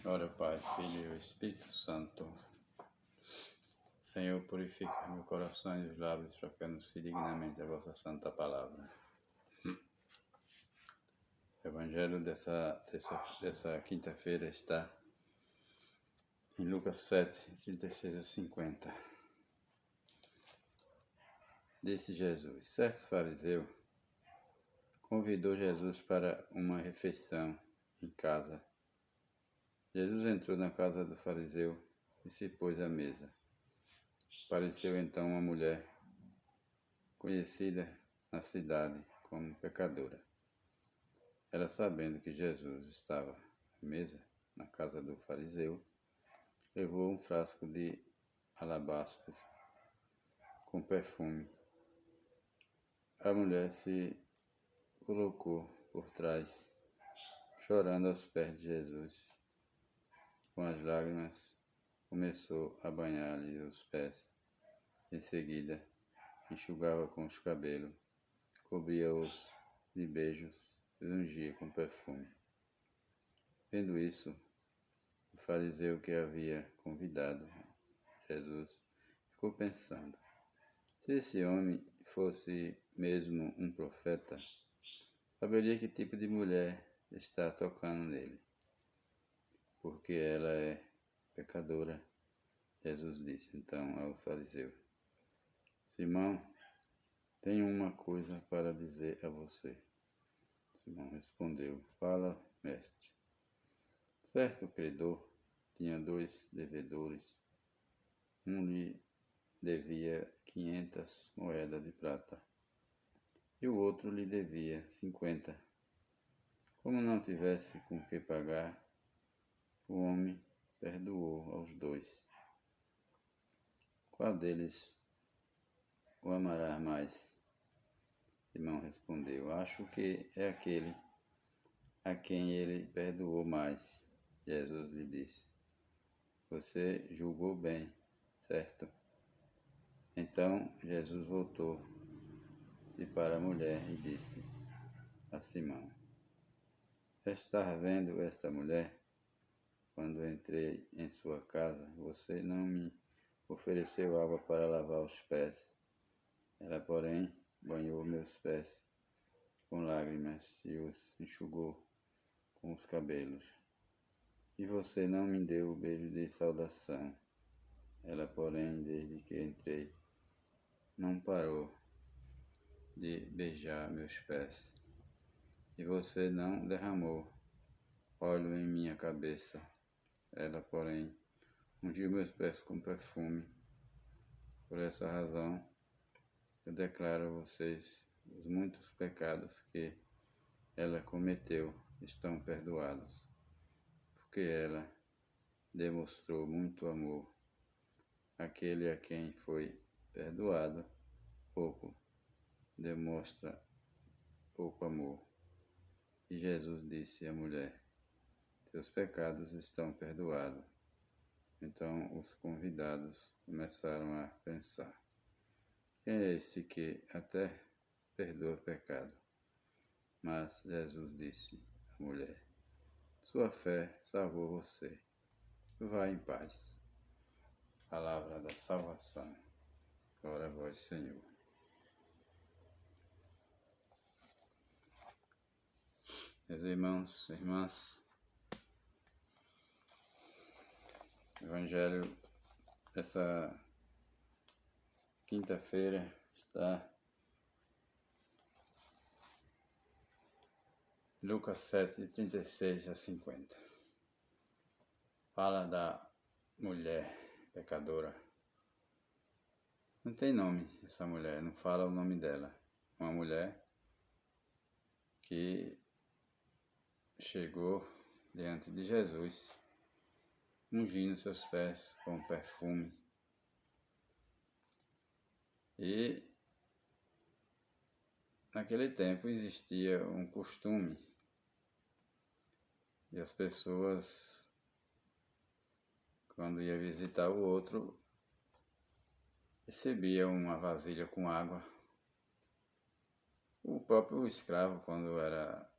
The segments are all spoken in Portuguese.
Glória ao Pai, Filho e Espírito Santo. Senhor, purifica meu coração e os lábios para que eu anuncie dignamente a vossa santa palavra. O Evangelho dessa quinta-feira está em Lucas 7, 36 a 50. Disse Jesus: certo fariseu convidou Jesus para uma refeição em casa. Jesus entrou na casa do fariseu e se pôs à mesa. Apareceu então uma mulher conhecida na cidade como pecadora. Ela, sabendo que Jesus estava à mesa na casa do fariseu, levou um frasco de alabastro com perfume. A mulher se colocou por trás, chorando aos pés de Jesus. Com as lágrimas, começou a banhar-lhe os pés. Em seguida, enxugava com os cabelos, cobria-os de beijos e ungia com perfume. Vendo isso, o fariseu que havia convidado Jesus ficou pensando: se esse homem fosse mesmo um profeta, saberia que tipo de mulher está tocando nele, porque ela é pecadora. Jesus disse então ao fariseu: Simão, tenho uma coisa para dizer a você. Simão respondeu: fala, mestre. Certo credor tinha 2 devedores. Um lhe devia 500 moedas de prata e o outro lhe devia 50. Como não tivesse com que pagar, o homem perdoou aos 2. Qual deles o amará mais? Simão respondeu: acho que é aquele a quem ele perdoou mais. Jesus lhe disse: você julgou bem, certo? Então Jesus voltou-se para a mulher e disse a Simão: está vendo esta mulher? Quando entrei em sua casa, você não me ofereceu água para lavar os pés. Ela, porém, banhou meus pés com lágrimas e os enxugou com os cabelos. E você não me deu o beijo de saudação. Ela, porém, desde que entrei, não parou de beijar meus pés. E você não derramou óleo em minha cabeça. Ela, porém, ungiu meus pés com perfume. Por essa razão, eu declaro a vocês: os muitos pecados que ela cometeu estão perdoados, porque ela demonstrou muito amor. Aquele a quem foi perdoado pouco demonstra pouco amor. E Jesus disse à mulher: teus pecados estão perdoados. Então os convidados começaram a pensar: quem é esse que até perdoa pecado? Mas Jesus disse à mulher: sua fé salvou você. Vá em paz. Palavra da salvação. Glória a vós, Senhor. Meus irmãos e irmãs, o Evangelho dessa quinta-feira está em Lucas 7, 36 a 50. Fala da mulher pecadora. Não tem nome essa mulher, não fala o nome dela. Uma mulher que chegou diante de Jesus, ungindo seus pés com perfume. E naquele tempo existia um costume de as pessoas, quando ia visitar o outro, recebiam uma vasilha com água. O próprio escravo, quando era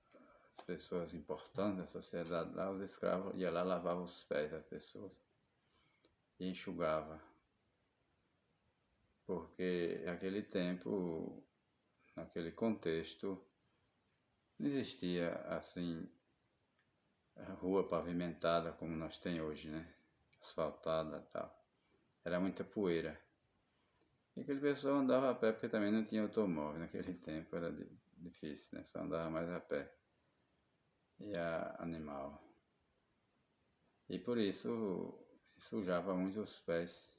as pessoas importantes da sociedade lá, os escravos iam lá, lavavam os pés das pessoas e enxugava. Porque naquele tempo, naquele contexto, não existia assim a rua pavimentada como nós tem hoje, né? Asfaltada e tal. Era muita poeira. E aquele pessoal andava a pé porque também não tinha automóvel. Naquele tempo era difícil, né? Só andava mais a pé. E a animal. E por isso sujava muito os pés.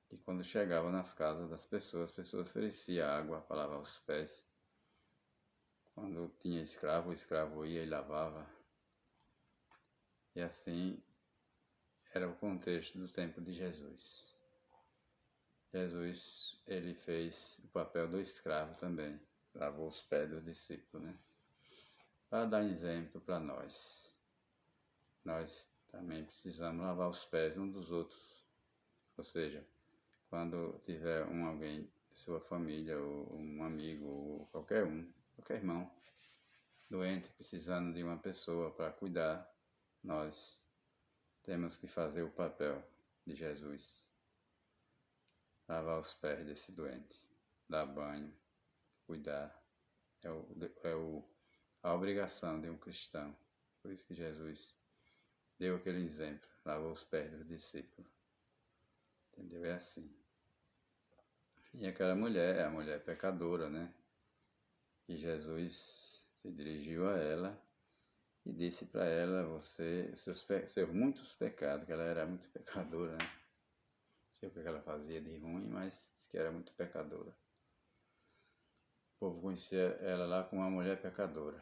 E quando chegava nas casas das pessoas, as pessoas ofereciam água para lavar os pés. Quando tinha escravo, o escravo ia e lavava. E assim era o contexto do tempo de Jesus. Jesus, ele fez o papel do escravo também, lavou os pés dos discípulos, né? Para dar exemplo para nós. Nós também precisamos lavar os pés uns dos outros. Ou seja, quando tiver alguém de sua família, ou um amigo, ou qualquer irmão, doente, precisando de uma pessoa para cuidar, nós temos que fazer o papel de Jesus. Lavar os pés desse doente, dar banho, cuidar. A obrigação de um cristão. Por isso que Jesus deu aquele exemplo, lavou os pés dos discípulos. Entendeu? É assim. E aquela mulher, a mulher pecadora, né? E Jesus se dirigiu a ela e disse para ela, seus muitos pecados, que ela era muito pecadora, né? Não sei o que ela fazia de ruim, mas disse que era muito pecadora. O povo conhecia ela lá como uma mulher pecadora.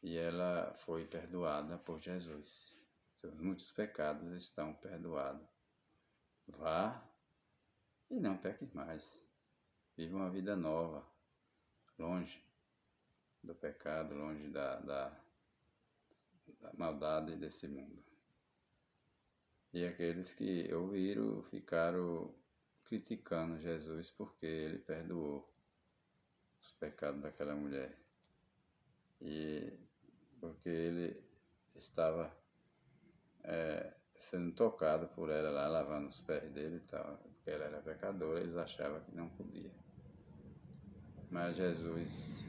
E ela foi perdoada por Jesus. Seus muitos pecados estão perdoados. Vá e não peque mais. Viva uma vida nova, longe do pecado, longe da maldade desse mundo. E aqueles que ouviram ficaram criticando Jesus porque ele perdoou os pecados daquela mulher. E porque ele estava sendo tocado por ela lá, lavando os pés dele e tal. Porque ela era pecadora, eles achavam que não podia. Mas Jesus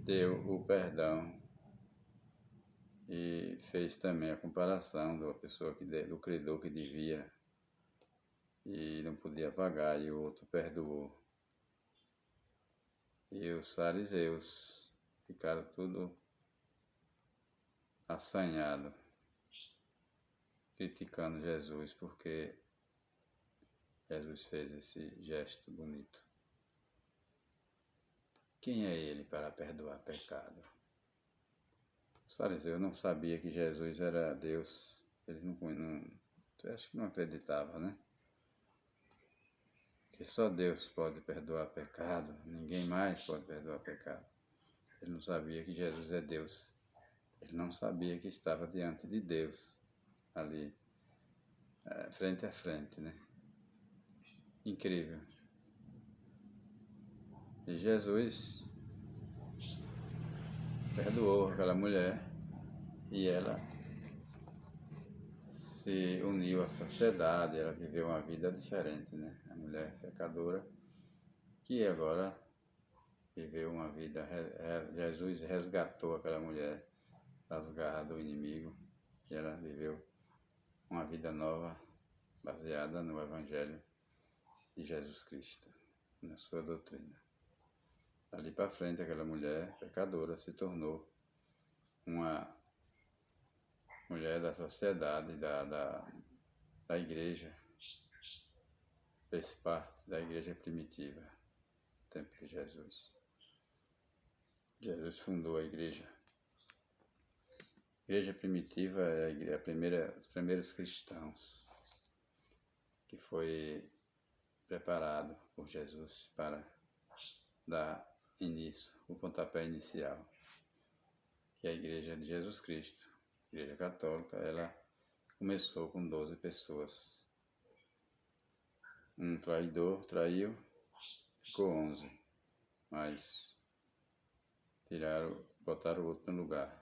deu o perdão e fez também a comparação da pessoa do credor que devia e não podia pagar, e o outro perdoou. E os fariseus ficaram tudo assanhados, criticando Jesus porque Jesus fez esse gesto bonito. Quem é ele para perdoar pecado? Os fariseus não sabiam que Jesus era Deus. Eles acho que não acreditavam, né? Que só Deus pode perdoar pecado, ninguém mais pode perdoar pecado. Ele não sabia que Jesus é Deus. Ele não sabia que estava diante de Deus, ali, frente a frente, né? Incrível. E Jesus perdoou aquela mulher e ela se uniu à sociedade, ela viveu uma vida diferente, né? A mulher pecadora que agora viveu uma vida, Jesus resgatou aquela mulher das garras do inimigo e ela viveu uma vida nova baseada no Evangelho de Jesus Cristo, na sua doutrina. Dali para frente, aquela mulher pecadora se tornou uma mulher da sociedade, da igreja, fez parte da igreja primitiva, no tempo de Jesus. Jesus fundou a igreja. A igreja primitiva é os primeiros cristãos que foi preparado por Jesus para dar início, o pontapé inicial, que é a igreja de Jesus Cristo. A igreja católica, ela começou com 12 pessoas. Um traidor traiu, ficou 11. mas botaram outro no lugar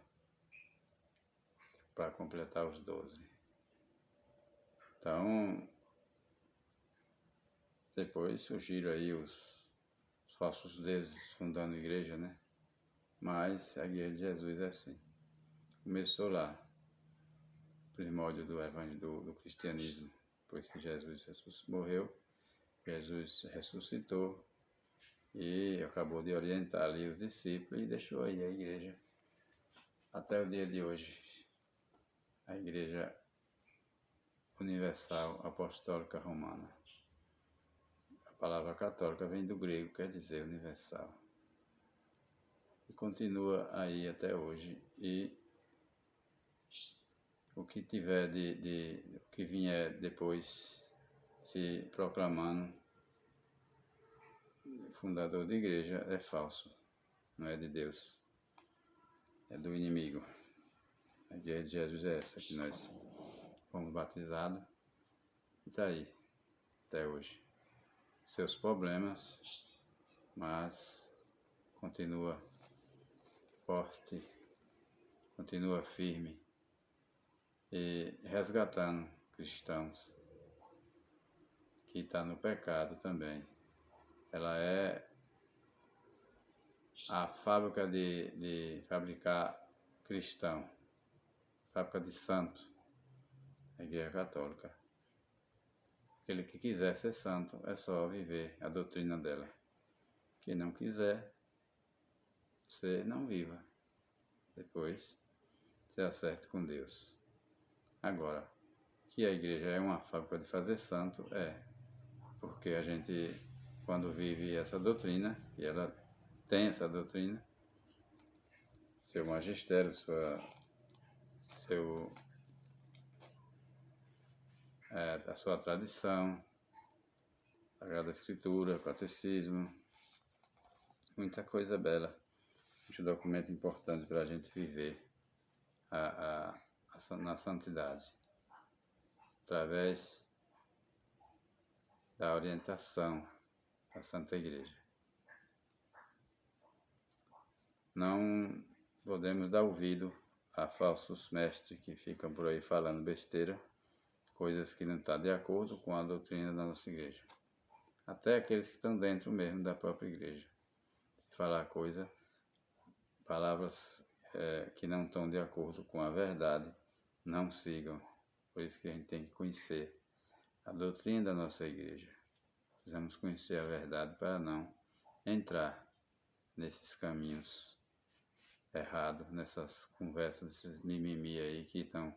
para completar os 12. Então, depois surgiram aí os falsos deuses fundando a igreja, né? Mas a igreja de Jesus é assim. Começou lá, primórdio do evangelho do cristianismo, depois que Jesus morreu, Jesus ressuscitou e acabou de orientar ali os discípulos e deixou aí a igreja até o dia de hoje, a Igreja Universal Apostólica Romana. A palavra católica vem do grego, quer dizer universal. E continua aí até hoje. E o que tiver o que vier depois se proclamando fundador de igreja é falso, não é de Deus, é do inimigo. A igreja de Jesus é essa que nós fomos batizados e está aí até hoje. Seus problemas, mas continua forte, continua firme e resgatando cristãos que estão no pecado também. Ela é a fábrica de fabricar cristão, fábrica de santo, a Igreja Católica. Aquele que quiser ser santo é só viver a doutrina dela. Quem não quiser, você não viva. Depois, você acerte com Deus. Agora, que a igreja é uma fábrica de fazer santo, porque a gente, quando vive essa doutrina, e ela tem essa doutrina, seu magistério, a sua tradição, a Sagrada Escritura, catecismo, muita coisa bela, muito documento importante para a gente viver na santidade, através da orientação da Santa Igreja. Não podemos dar ouvido a falsos mestres que ficam por aí falando besteira, coisas que não estão de acordo com a doutrina da nossa igreja. Até aqueles que estão dentro mesmo da própria igreja. Se falar palavras que não estão de acordo com a verdade, não sigam. Por isso que a gente tem que conhecer a doutrina da nossa igreja. Precisamos conhecer a verdade para não entrar nesses caminhos errados, nessas conversas, desses mimimi aí que estão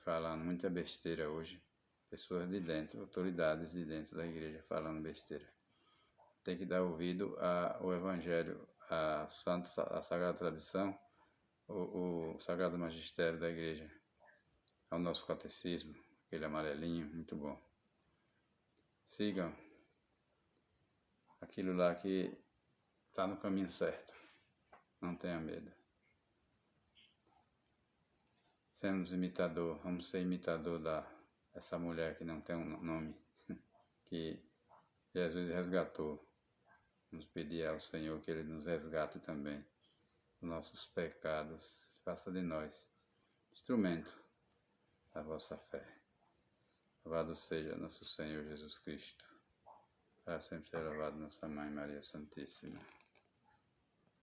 falando muita besteira hoje. Pessoas de dentro, autoridades de dentro da igreja falando besteira. Tem que dar ouvido ao Evangelho, a Sagrada Tradição, o Sagrado Magistério da igreja, ao nosso catecismo, aquele amarelinho, muito bom. Sigam aquilo lá que está no caminho certo. Não tenha medo. Vamos ser imitador dessa mulher que não tem um nome, que Jesus resgatou. Vamos pedir ao Senhor que Ele nos resgate também dos nossos pecados. Faça de nós instrumento da vossa fé. Louvado seja nosso Senhor Jesus Cristo. Para sempre ser louvado nossa Mãe Maria Santíssima.